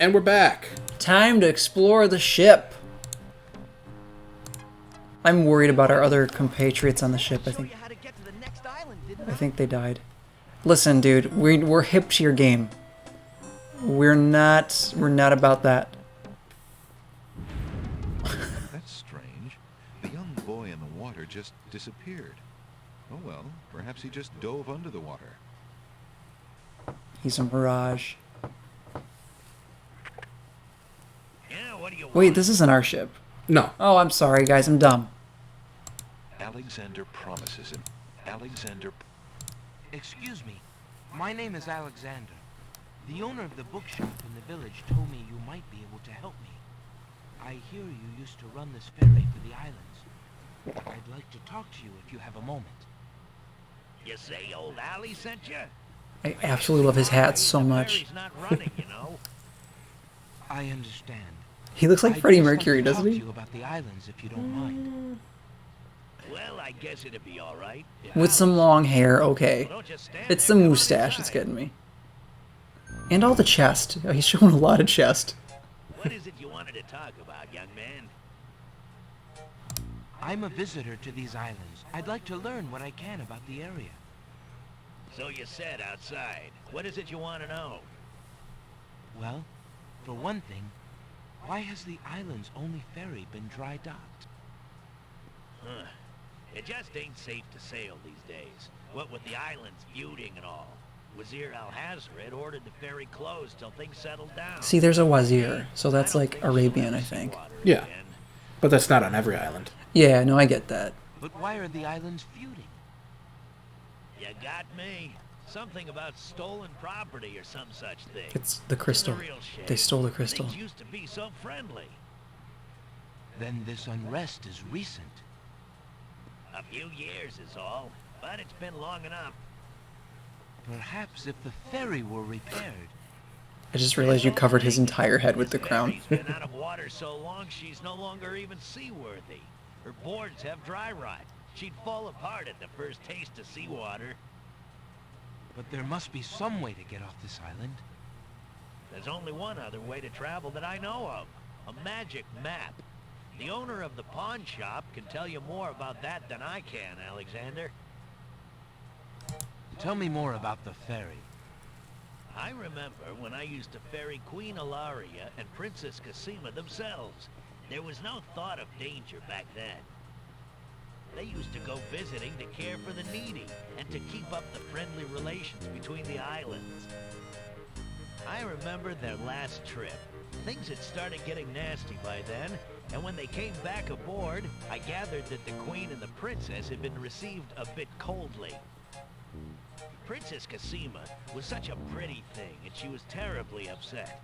And we're back. Time to explore the ship. I'm worried about our other compatriots on the ship. I think they died. Listen, dude, we're hip to your game. We're not about that. That's strange. The young boy in the water just disappeared. Oh well, perhaps he just dove under the water. He's a mirage. Yeah, what do you want? Wait, this isn't our ship. No. Oh, I'm sorry, guys. I'm dumb. Alexander promises him. Alexander... Excuse me. My name is Alexander. The owner of the bookshop in the village told me you might be able to help me. I hear you used to run this ferry for the islands. I'd like to talk to you if you have a moment. You say old Allie sent you? I absolutely love his hat so much. The ferry's not running, you know. I understand. He looks like I'd Freddie just Mercury, like to doesn't talk he? to you about the islands if you don't mind. Well, I guess it'd be all right. With some long hair, okay. Well, don't just stand It's there, the come on mustache that's inside. getting me. And all the chest. Oh, he's showing a lot of chest. What is it you wanted to talk about, young man? I'm a visitor to these islands. I'd like to learn what I can about the area. So you said outside. What is it you want to know? Well, for one thing, why has the island's only ferry been dry docked? Huh. It just ain't safe to sail these days. What with the islands feuding and all. Wazir Al-Hazred ordered the ferry closed till things settled down. See, there's a wazir, so that's like Arabian, I think. Yeah. But that's not on every island. Yeah, no, I get that. But why are the islands feuding? You got me. Something about stolen property or some such thing. It's the crystal. It's a real shame. They stole the crystal. Things used to be so friendly. Then this unrest is recent. A few years is all, but it's been long enough. Perhaps if the ferry were repaired. I just realized you covered his entire head with the crown. Ferry's been out of water so long she's no longer even seaworthy. Her boards have dry rot. She'd fall apart at the first taste of seawater. But there must be some way to get off this island. There's only one other way to travel that I know of. A magic map. The owner of the pawn shop can tell you more about that than I can, Alexander. Tell me more about the ferry. I remember when I used to ferry Queen Ilaria and Princess Casima themselves. There was no thought of danger back then. They used to go visiting to care for the needy and to keep up the friendly relations between the islands. I remember their last trip. Things had started getting nasty by then, and when they came back aboard, I gathered that the Queen and the Princess had been received a bit coldly. Princess Casima was such a pretty thing, and she was terribly upset.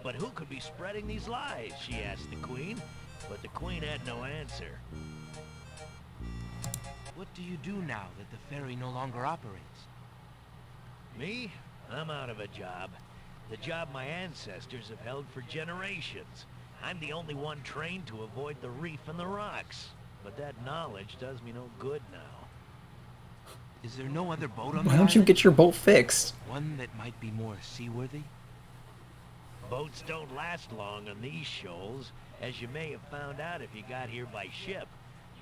But who could be spreading these lies, she asked the Queen, but the Queen had no answer. What do you do now that the ferry no longer operates? Me? I'm out of a job. The job my ancestors have held for generations. I'm the only one trained to avoid the reef and the rocks. But that knowledge does me no good now. Is there no other boat on the Why don't you island? get your boat fixed? One that might be more seaworthy? Boats don't last long on these shoals, as you may have found out if you got here by ship.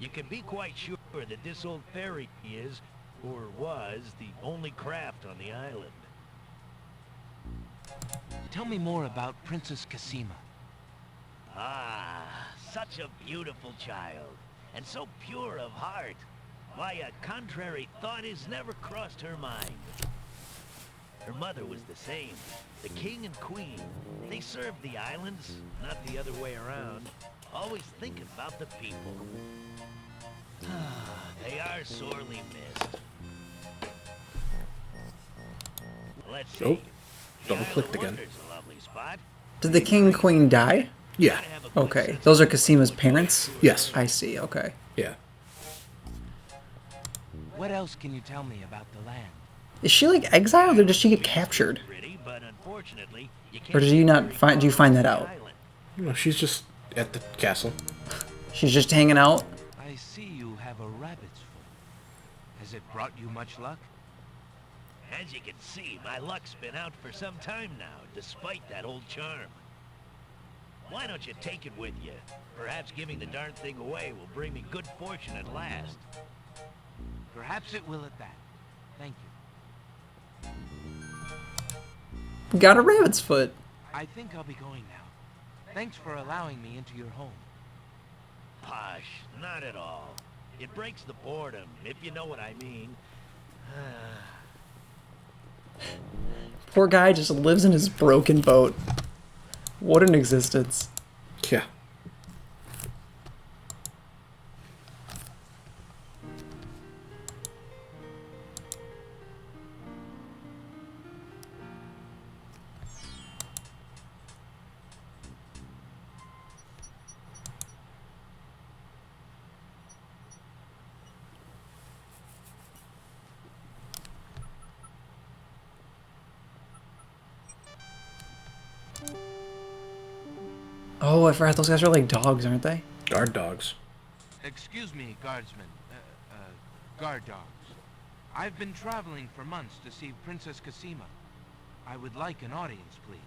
You can be quite sure that this old ferry is, or was, the only craft on the island. Tell me more about Princess Casima. Ah, such a beautiful child, and so pure of heart. Why, a contrary thought has never crossed her mind. Her mother was the same. The king and queen, they served the islands, not the other way around. Always thinking about the people. They are sorely missed. Let's see. Oh, The double-clicked Isle of again. Wonder's a lovely spot. Did the king and queen die? Yeah. Gotta have a good Okay, sense those are of Casima's parents? Yes. I see, okay. Yeah. What else can you tell me about the land? Is she like exiled or does she get captured? pretty, but unfortunately, you can't Or did you not find, do you find that out? No, she's just at the castle. She's just hanging out? I see you have a rabbit's foot. Has it brought you much luck? As you can see, my luck's been out for some time now, despite that old charm. Why don't you take it with you? Perhaps giving the darn thing away will bring me good fortune at last. Perhaps it will at that. Thank you. Got a rabbit's foot. I think I'll be going now. Thanks for allowing me into your home. Hush, not at all. It breaks the boredom, if you know what I mean. Poor guy just lives in his broken boat. What an existence. Yeah. Oh, I forgot those guys are like dogs, aren't they? Guard dogs. Excuse me, guardsmen. Guard dogs. I've been traveling for months to see Princess Cassima. I would like an audience, please.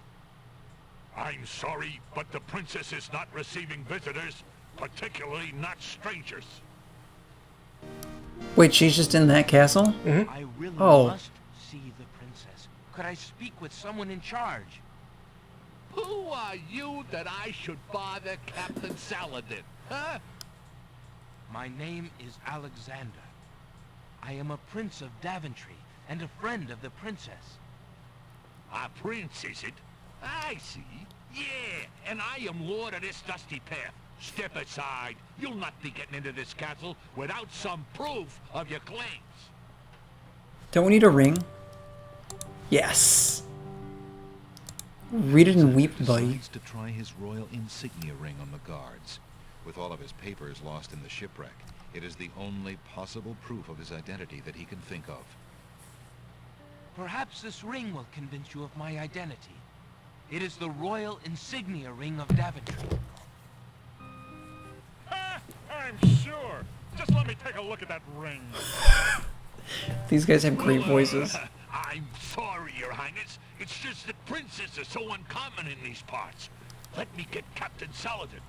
I'm sorry, but the princess is not receiving visitors, particularly not strangers. Wait, she's just in that castle? I really Oh. must see the princess. Could I speak with someone in charge? Who are you that I should bother Captain Saladin, huh? My name is Alexander. I am a prince of Daventry and a friend of the princess. A prince, is it? I see. Yeah, and I am lord of this dusty path. Step aside. You'll not be getting into this castle without some proof of your claims. Don't we need a ring? Yes. Read it and weep, buddy. Decides to try his royal insignia ring on the guards. With all of his papers lost in the shipwreck, it is the only possible proof of his identity that he can think of. Perhaps this ring will convince you of my identity. It is the royal insignia ring of Daventry. I'm sure. Just let me take a look at that ring. These guys have great voices. I'm sorry, Your Highness. It's just that princes are so uncommon in these parts. Let me get Captain Saladin.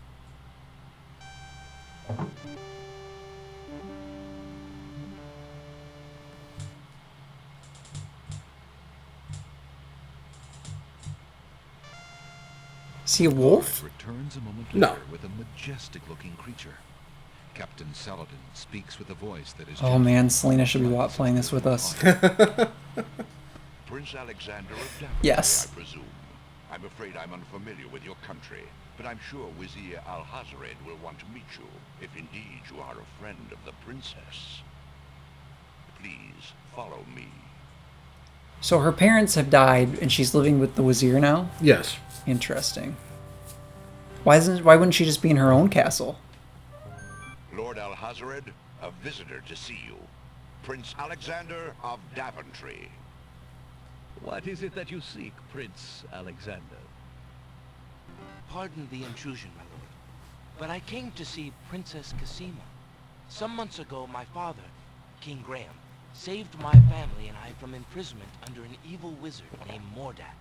Is he a wolf? Returns a moment No. later with a majestic-looking creature. Captain Saladin speaks with a voice that is... Oh man, Selena should be playing this with us. Prince Alexander of Daventry, Yes. I presume. I'm afraid I'm unfamiliar with your country, but I'm sure Wazir Al-Hazred will want to meet you, if indeed you are a friend of the princess. Please, follow me. So her parents have died and she's living with the Wazir now? Yes. Interesting. Why wouldn't she just be in her own castle? Lord Al-Hazred, a visitor to see you. Prince Alexander of Daventry. What is it that you seek, Prince Alexander? Pardon the intrusion, my lord, but I came to see Princess Cassima. Some months ago, my father, King Graham, saved my family and I from imprisonment under an evil wizard named Mordak.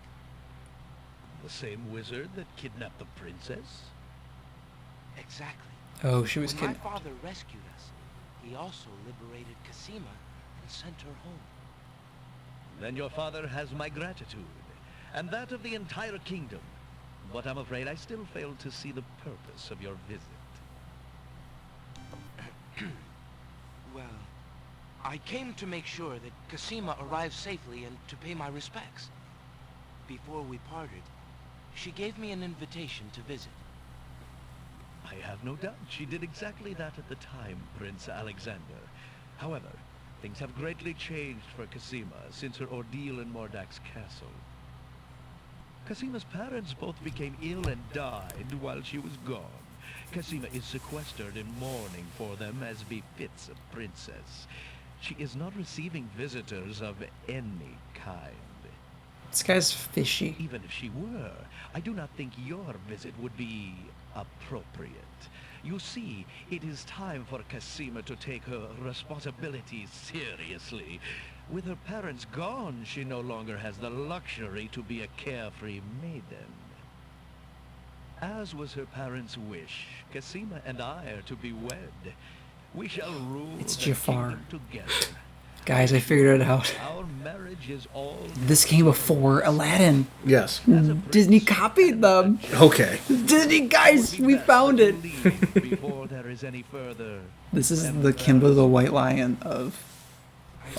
The same wizard that kidnapped the princess? Exactly. Oh, she was When my kidnapped. father rescued us, he also liberated Cassima and sent her home. Then your father has my gratitude, and that of the entire kingdom. But I'm afraid I still fail to see the purpose of your visit. Well, I came to make sure that Cassima arrived safely and to pay my respects. Before we parted, she gave me an invitation to visit. I have no doubt she did exactly that at the time, Prince Alexander. However, things have greatly changed for Cassima since her ordeal in Mordak's castle. Cassima's parents both became ill and died while she was gone. Cassima is sequestered in mourning for them as befits a princess. She is not receiving visitors of any kind. This guy's fishy. Even if she were, I do not think your visit would be appropriate. You see, it is time for Cassima to take her responsibilities seriously. With her parents gone, she no longer has the luxury to be a carefree maiden. As was her parents' wish, Casima and I are to be wed. We shall rule It's the Jafar. kingdom together. Guys, I figured it out. Our marriage is all This came before Aladdin. Yes. Disney copied them. Okay. Disney, guys, we found it. Before there is any further. This is the Kimba the White Lion of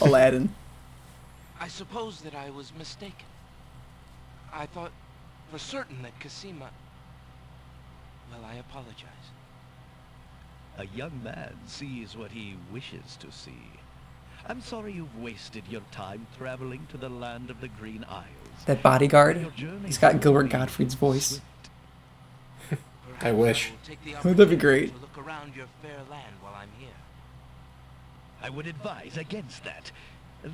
Aladdin. I suppose that I was mistaken. I thought for certain that Casima... Well, I apologize. A young man sees what he wishes to see. I'm sorry you've wasted your time traveling to the land of the Green Isles. That bodyguard, he's got Gilbert Gottfried's voice. I wish. will take the That'd be great. opportunity to look around your fair land while I'm here. I would advise against that.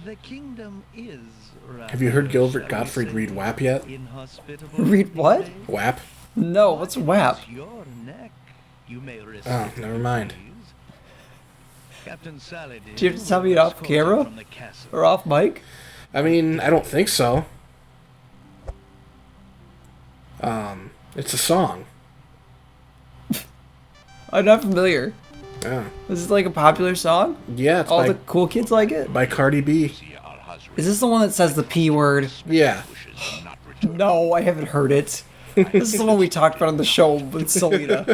The kingdom is rather, Have you heard Gilbert shall we Gottfried say, read WAP yet? inhospitable Read what? today. WAP? No, what's WAP? It's your neck. You may risk Oh, it, never mind. please. Captain Saladin Do you have to tell me it will off escort you camera? from the castle. Or off mic? I mean, I don't think so. It's a song. I'm not familiar. Yeah. Is this like a popular song? Yeah, it's All by, the cool kids like it? by Cardi B. Vizier Al-Hazred Is this the one that says the P word? Yeah. wishes not return. No, I haven't heard it. This is the one we talked about on the show with Selena.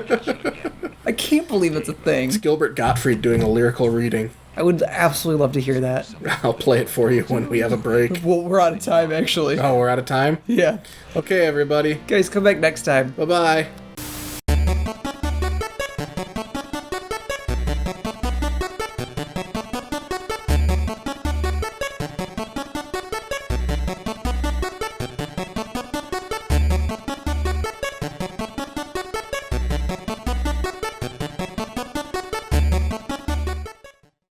I can't believe it's a thing. It's Gilbert Gottfried doing a lyrical reading. I would absolutely love to hear that. I'll play it for you when we have a break. Well, we're out of time, actually. Oh, we're out of time? Yeah. Okay, everybody. Guys, come back next time. Bye-bye.